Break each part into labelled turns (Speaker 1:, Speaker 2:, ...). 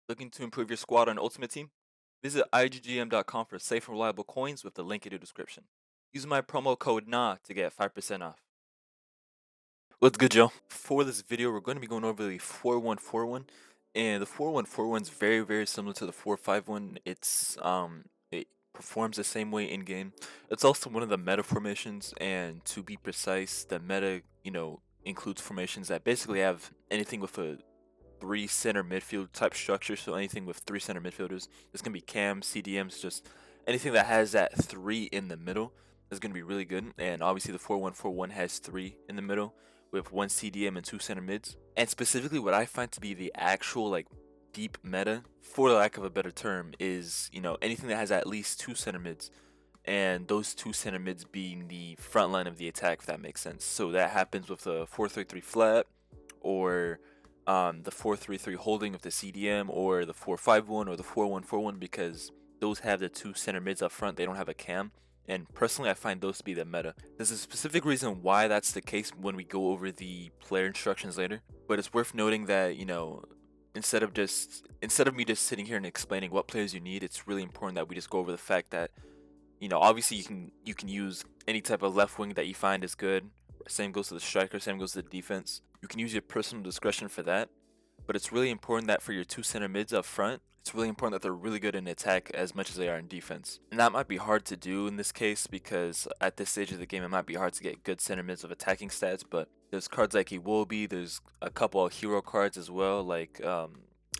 Speaker 1: Looking to improve your squad on Ultimate Team? Visit IGGM.com for safe and reliable coins with the link in the description. Use my promo code NA to get 5% off. What's good, Joe? For this video, we're going to be going over the 4-1-4-1, and the 4-1-4-1 is very similar to the 4-5-1. It performs the same way in game. It's also one of the meta formations, and to be precise, the meta includes formations that basically have anything with a three center midfield type structure. So anything with three center midfielders, it's gonna be cams, CDMs, just anything that has that three in the middle is gonna be really good. And obviously the 4-1-4-1 has three in the middle with one CDM and two center mids. And specifically, what I find to be the actual deep meta, for lack of a better term, is anything that has at least two center mids. And those two center mids being the front line of the attack, if that makes sense. So that happens with the 4-3-3 flat, or the 4-3-3 holding with the CDM, or the 4-5-1 or the 4-1-4-1, because those have the two center mids up front. They don't have a cam, and personally I find those to be the meta. There's a specific reason why that's the case when we go over the player instructions later, but it's worth noting that instead of me just sitting here and explaining what players you need, it's really important that we just go over the fact that obviously you can use any type of left wing that you find is good. Same goes to the striker, same goes to the defense. You can use your personal discretion for that, but it's really important that for your two center mids up front, it's really important that they're really good in attack as much as they are in defense. And that might be hard to do in this case, because at this stage of the game it might be hard to get good center mids of attacking stats, but there's cards like Iwobi, there's a couple of hero cards as well, like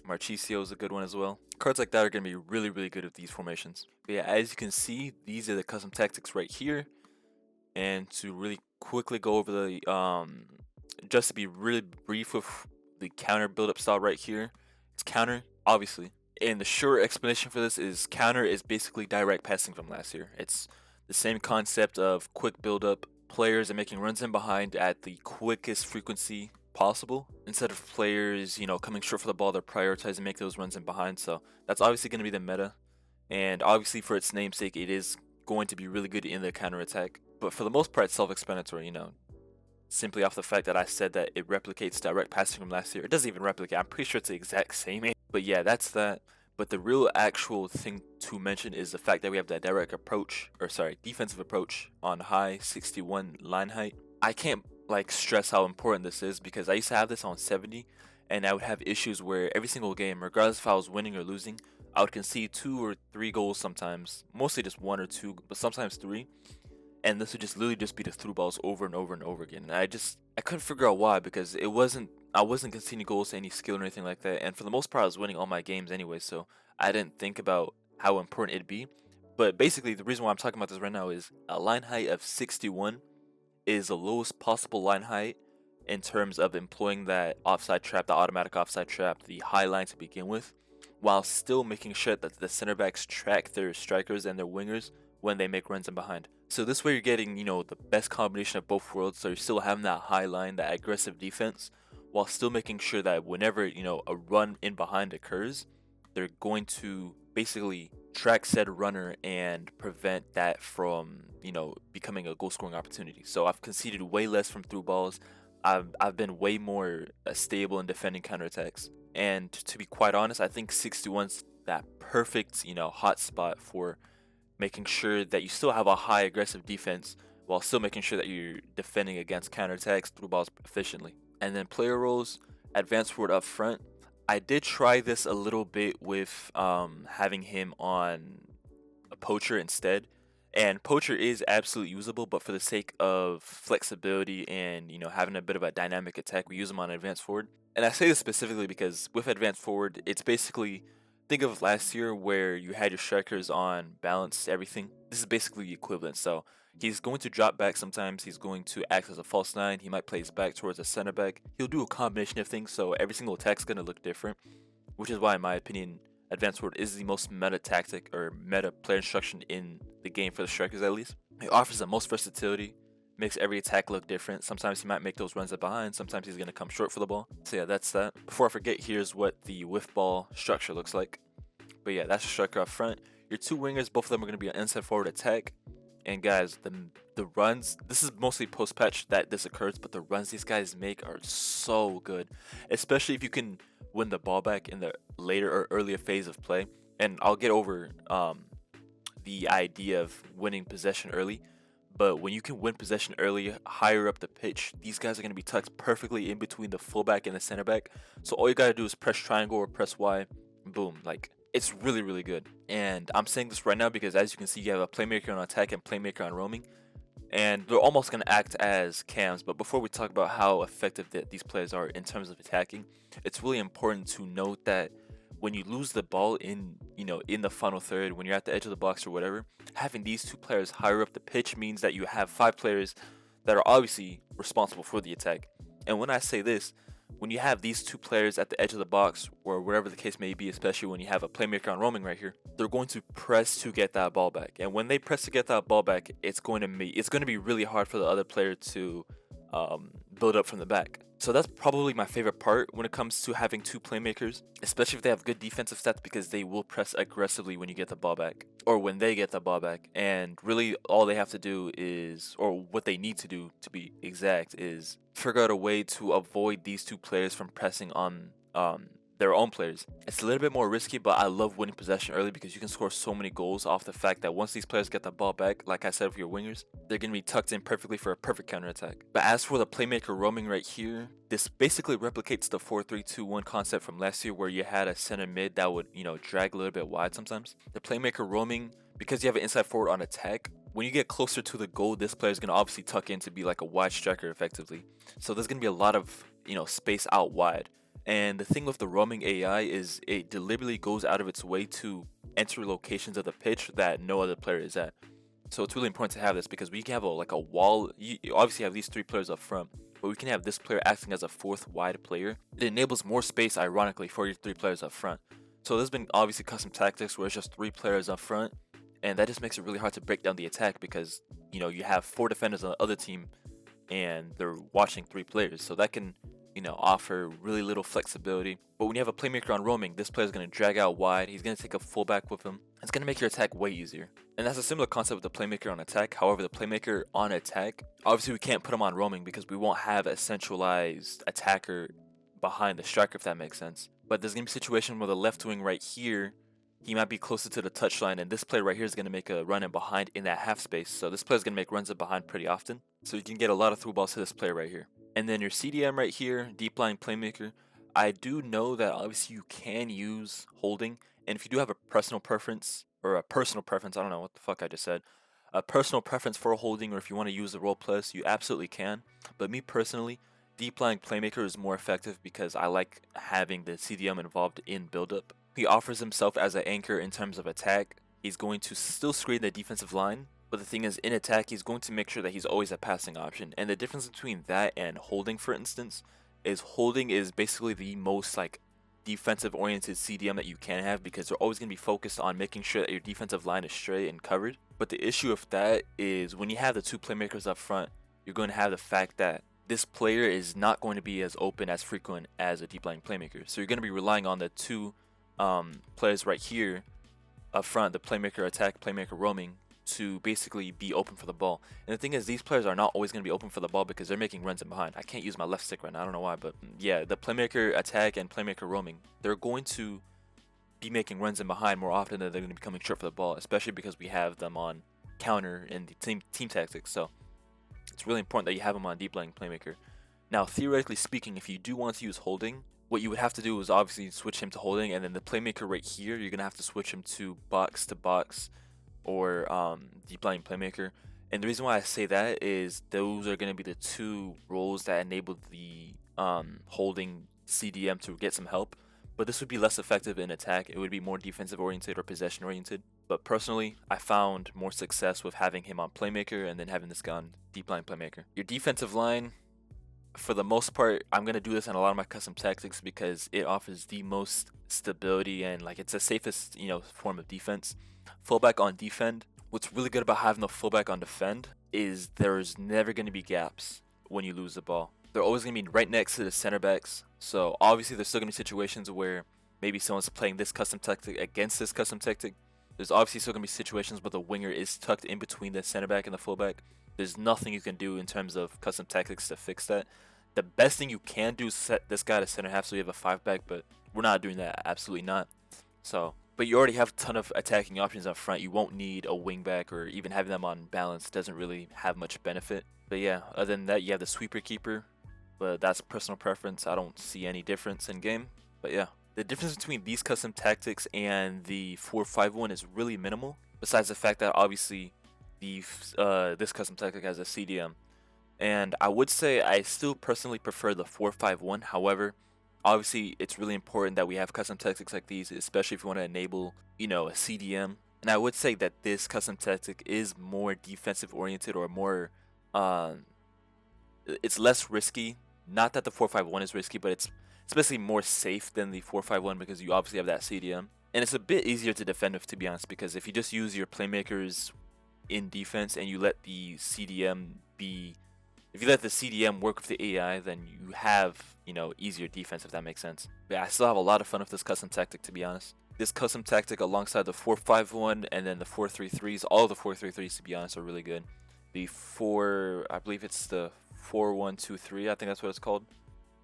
Speaker 1: Marchisio is a good one as well. Cards like that are going to be really good with these formations. But yeah, as you can see, these are the custom tactics right here. And to really quickly go over the just to be really brief with the counter build-up style right here, it's counter, obviously. And the short explanation for this is counter is basically direct passing from last year. It's the same concept of quick build-up, players and making runs in behind at the quickest frequency possible, instead of players coming short for the ball. They're prioritizing make those runs in behind. So that's obviously going to be the meta, and obviously for its namesake, it is going to be really good in the counter attack. But for the most part, it's self-explanatory, simply off the fact that I said that it replicates direct passing from last year. It doesn't even replicate. I'm pretty sure it's the exact same. But yeah, that's that. But the real actual thing to mention is the fact that we have that direct approach, or sorry, defensive approach on high 61 line height. I can't stress how important this is, because I used to have this on 70, and I would have issues where every single game, regardless if I was winning or losing, I would concede 2 or 3 goals sometimes, mostly just 1 or 2, but sometimes 3. And this would just literally just be the through balls over and over and over again. And I couldn't figure out why, because I wasn't conceding goals to any skill or anything like that. And for the most part, I was winning all my games anyway, so I didn't think about how important it'd be. But basically, the reason why I'm talking about this right now is a line height of 61 is the lowest possible line height in terms of employing that offside trap, the automatic offside trap, the high line to begin with, while still making sure that the center backs track their strikers and their wingers when they make runs in behind. So this way you're getting, the best combination of both worlds. So you're still having that high line, that aggressive defense, while still making sure that whenever, a run in behind occurs, they're going to basically track said runner and prevent that from, becoming a goal scoring opportunity. So I've conceded way less from through balls. I've been way more stable in defending counterattacks. And to be quite honest, I think 61's that perfect, hot spot for making sure that you still have a high aggressive defense while still making sure that you're defending against counterattacks through balls efficiently. And then player roles, advanced forward up front. I did try this a little bit with having him on a poacher instead. And poacher is absolutely usable, but for the sake of flexibility and having a bit of a dynamic attack, we use him on advanced forward. And I say this specifically because with advanced forward, it's basically, think of last year where you had your strikers on balance everything. This is basically the equivalent. So he's going to drop back sometimes. He's going to act as a false nine. He might play his back towards a center back. He'll do a combination of things. So every single attack's going to look different, which is why, in my opinion, advanced forward is the most meta tactic or meta player instruction in the game for the strikers, at least. It offers the most versatility, makes every attack look different. Sometimes he might make those runs up behind, sometimes he's going to come short for the ball. So yeah, that's that. Before I forget, here's what the with ball structure looks like. But yeah, that's the striker up front. Your two wingers, both of them are going to be an inside forward attack. And guys, the runs, this is mostly post patch that this occurs, but the runs these guys make are so good, especially if you can win the ball back in the later or earlier phase of play. And I'll get over the idea of winning possession early, but when you can win possession early, higher up the pitch, these guys are going to be tucked perfectly in between the fullback and the center back. So all you got to do is press triangle or press Y, boom, like it's really, really good. And I'm saying this right now because as you can see, you have a playmaker on attack and playmaker on roaming, and they're almost going to act as cams. But before we talk about how effective these players are in terms of attacking, it's really important to note that when you lose the ball in the final third, when you're at the edge of the box or whatever, having these two players higher up the pitch means that you have 5 players that are obviously responsible for the attack. And when I say this, when you have these 2 players at the edge of the box or wherever the case may be, especially when you have a playmaker on roaming right here, they're going to press to get that ball back. And when they press to get that ball back, it's going to be really hard for the other player to build up from the back. So that's probably my favorite part when it comes to having 2 playmakers, especially if they have good defensive stats, because they will press aggressively when you get the ball back or when they get the ball back. And really all they have to do is, or what they need to do to be exact, is figure out a way to avoid these 2 players from pressing on their own players. It's a little bit more risky, but I love winning possession early because you can score so many goals off the fact that once these players get the ball back, like I said with your wingers, they're going to be tucked in perfectly for a perfect counterattack. But as for the playmaker roaming right here, this basically replicates the 4-3-2-1 concept from last year where you had a center mid that would, drag a little bit wide sometimes. The playmaker roaming, because you have an inside forward on attack, when you get closer to the goal, this player is going to obviously tuck in to be like a wide striker effectively. So there's going to be a lot of, space out wide. And the thing with the roaming AI is it deliberately goes out of its way to enter locations of the pitch that no other player is at. So it's really important to have this because we can have a wall. You obviously have these 3 players up front, but we can have this player acting as a 4th wide player. It enables more space, ironically, for your 3 players up front. So there's been obviously custom tactics where it's just 3 players up front, and that just makes it really hard to break down the attack because you have 4 defenders on the other team and they're watching 3 players. So that can offer really little flexibility. But when you have a playmaker on roaming, this player is going to drag out wide. He's going to take a fullback with him. It's going to make your attack way easier. And that's a similar concept with the playmaker on attack. However, the playmaker on attack, obviously we can't put him on roaming because we won't have a centralized attacker behind the striker, if that makes sense. But there's going to be a situation where the left wing right here, he might be closer to the touchline, and this player right here is going to make a run in behind in that half space. So this player is going to make runs in behind pretty often. So you can get a lot of through balls to this player right here. And then your CDM right here, deep line playmaker. I do know that obviously you can use holding, and if you do have a personal preference, I don't know what the fuck I just said, a personal preference for holding, or if you want to use the role plus, you absolutely can. But me personally, deep line playmaker is more effective because I like having the CDM involved in build-up. He offers himself as an anchor in terms of attack. He's going to still screen the defensive line, but the thing is, in attack, he's going to make sure that he's always a passing option. And the difference between that and holding, for instance, is holding is basically the most defensive-oriented CDM that you can have because they're always going to be focused on making sure that your defensive line is straight and covered. But the issue with that is when you have the 2 playmakers up front, you're going to have the fact that this player is not going to be as open as frequent as a deep line playmaker. So you're going to be relying on the 2 players right here up front, the playmaker attack, playmaker roaming, to basically be open for the ball. And the thing is, these players are not always going to be open for the ball because they're making runs in behind. I can't use my left stick right now, I don't know why, but yeah, the playmaker attack and playmaker roaming, they're going to be making runs in behind more often than they're going to be coming short for the ball, especially because we have them on counter in the team tactics. So it's really important that you have them on deep line playmaker. Now, theoretically speaking, if you do want to use holding, what you would have to do is obviously switch him to holding, and then the playmaker right here, you're going to have to switch him to box or deep line playmaker. And the reason why I say that is those are going to be the 2 roles that enable the holding CDM to get some help. But this would be less effective in attack. It would be more defensive oriented or possession oriented. But personally, I found more success with having him on playmaker and then having this guy on deep line playmaker. Your defensive line, for the most part, I'm going to do this in a lot of my custom tactics because it offers the most stability and it's the safest form of defense. Fullback on defend. What's really good about having the fullback on defend is there's never going to be gaps when you lose the ball. They're always going to be right next to the center backs. So obviously there's still going to be situations where maybe someone's playing this custom tactic against this custom tactic, There's obviously still going to be situations where the winger is tucked in between the center back and the fullback. There's nothing you can do in terms of custom tactics to fix that. The best thing you can do is set this guy to center half so you have a 5-back, but we're not doing that. Absolutely not. So, but you already have a ton of attacking options up front. You won't need a wing back, or even having them on balance doesn't really have much benefit. But yeah, other than that, you have the sweeper keeper, but that's personal preference. I don't see any difference in game. But yeah, the difference between these custom tactics and the 4-5-1 is really minimal, besides the fact that obviously this custom tactic has a CDM. And I would say I still personally prefer the 4-5-1. However, obviously it's really important that we have custom tactics like these, especially if you want to enable, a CDM. And I would say that this custom tactic is more defensive oriented, or more, it's less risky. Not that the 4-5-1 is risky, but it's basically more safe than the 4-5-1 because you obviously have that CDM. And it's a bit easier to defend with, to be honest, because if you just use your playmakers in defense and you let the CDM work with the AI, then you have, easier defense, if that makes sense. But yeah, I still have a lot of fun with this custom tactic, to be honest. This custom tactic alongside the 4-5-1 and then the 4-3-3s, all of the 4-3-3s, to be honest, are really good. I believe it's the 4-1-2-3, I think that's what it's called.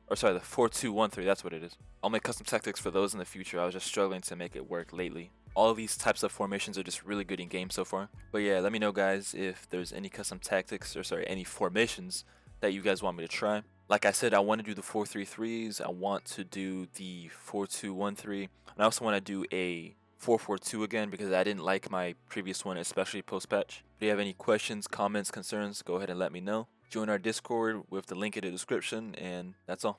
Speaker 1: Or sorry, the 4-2-1-3, that's what it is. I'll make custom tactics for those in the future. I was just struggling to make it work lately. All of these types of formations are just really good in game so far. But yeah, let me know, guys, if there's any custom tactics, any formations that you guys want me to try. Like I said, I want to do the 4-3-3s. I want to do the 4-2-1-3. And I also want to do a 4-4-2 again because I didn't like my previous one, especially post-patch. If you have any questions, comments, concerns, go ahead and let me know. Join our Discord with the link in the description, and that's all.